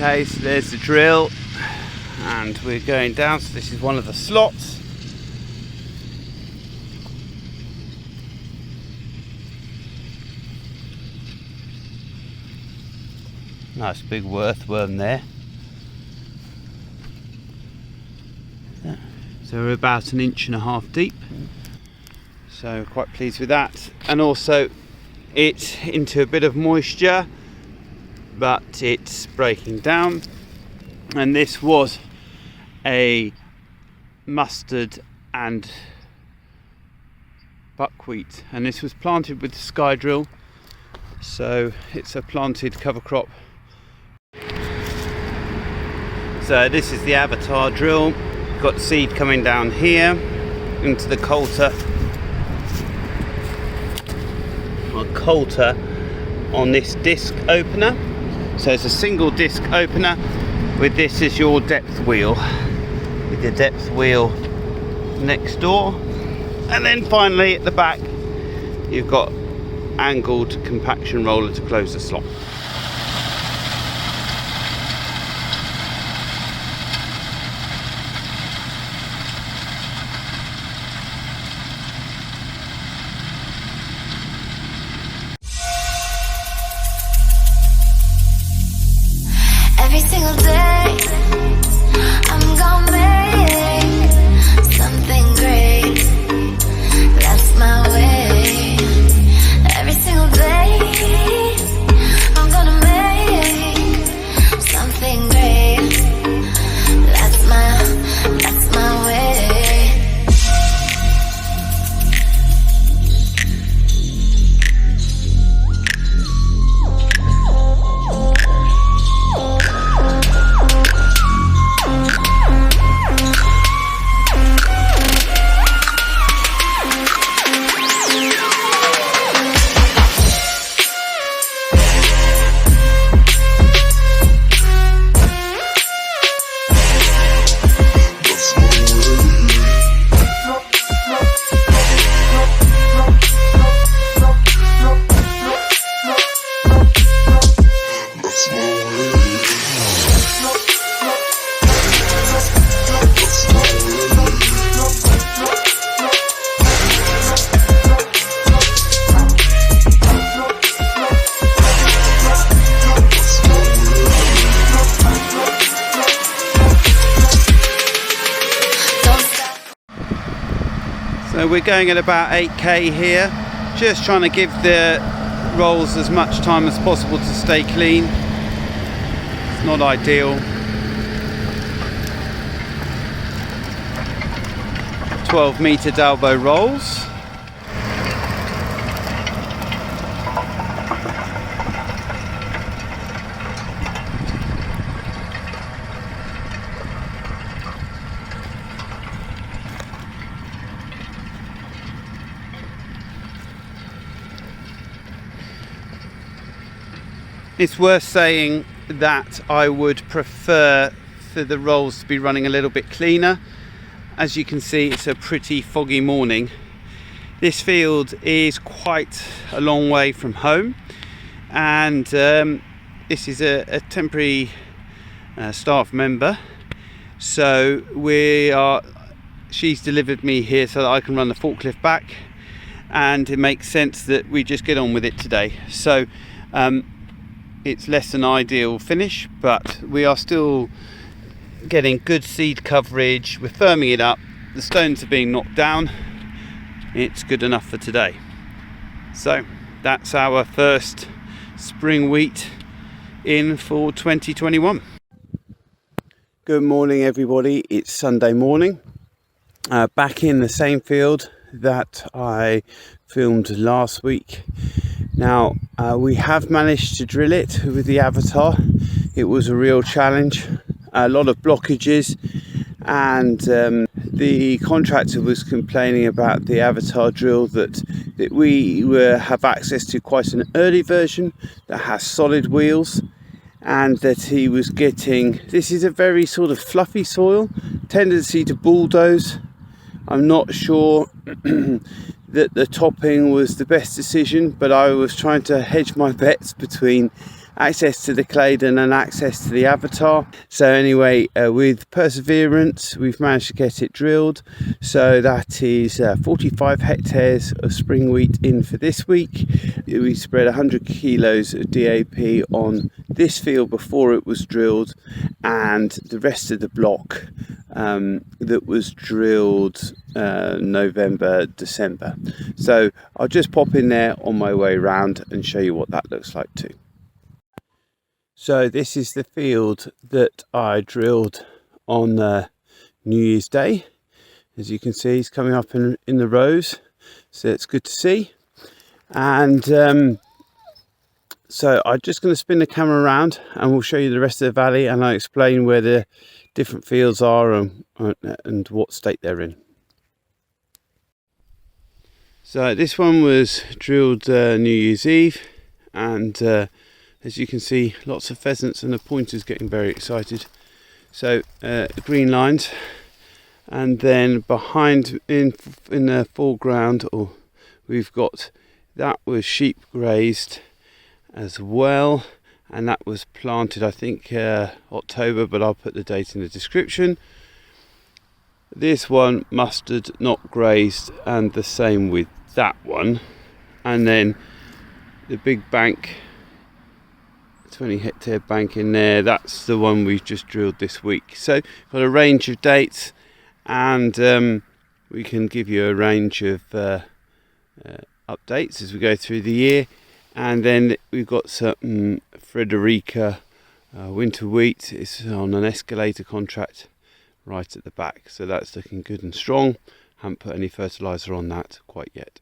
Okay, so there's the drill and we're going down, so this is one of the slots. Nice big earthworm there. So we're about 1.5 inches deep, so quite pleased with that. And also it's into a bit of moisture, but it's breaking down. And this was a mustard and buckwheat, and this was planted with the sky drill, so it's a planted cover crop. So this is the Avatar drill. Got seed coming down here into the coulter. On this disc opener. So it's a single disc opener with this as your depth wheel, with your depth wheel next door, and then finally at the back you've got angled compaction roller to close the slot. Every single day, I'm gonna make something great. That's my way. Every single day, I'm gonna make something great. That's my way. So we're going at about 8k here, just trying to give the rolls as much time as possible to stay clean. It's not ideal. 12-meter Dalbo rolls. It's worth saying that I would prefer for the rolls to be running a little bit cleaner. As you can see, it's a pretty foggy morning. This field is quite a long way from home, and this is a temporary staff member, so she's delivered me here so that I can run the forklift back, and it makes sense that we just get on with it today. So it's less than ideal finish, but we are still getting good seed coverage. We're firming it up, the stones are being knocked down. It's good enough for today. So that's our first spring wheat in for 2021. Good morning everybody, it's Sunday morning, back in the same field that I filmed last week. Now we have managed to drill it with the Avatar. It was a real challenge, a lot of blockages, and the contractor was complaining about the Avatar drill that we have access to quite an early version that has solid wheels, and that he was getting, this is a very sort of fluffy soil, tendency to bulldoze. I'm not sure that the topping was the best decision, but I was trying to hedge my bets between access to the Claydon and access to the Avatar. So anyway, with perseverance, we've managed to get it drilled. So that is 45 hectares of spring wheat in for this week. We spread 100 kilos of DAP on this field before it was drilled, and the rest of the block that was drilled November, December. So I'll just pop in there on my way round and show you what that looks like too. So this is the field that I drilled on New Year's Day. As you can see, it's coming up in the rows, so it's good to see. And so I'm just going to spin the camera around and we'll show you the rest of the valley, and I'll explain where the different fields are and what state they're in. So this one was drilled New Year's Eve, and as you can see, lots of pheasants and the pointers getting very excited. So green lines, and then behind in the foreground, we've got that was sheep grazed as well, and that was planted I think October, but I'll put the date in the description. This one mustard, not grazed, and the same with that one. And then the big bank, 20 hectare bank in there, that's the one we've just drilled this week. So got a range of dates, and we can give you a range of updates as we go through the year. And then we've got some Frederica winter wheat. It's on an escalator contract right at the back, so that's looking good and strong. Haven't put any fertilizer on that quite yet.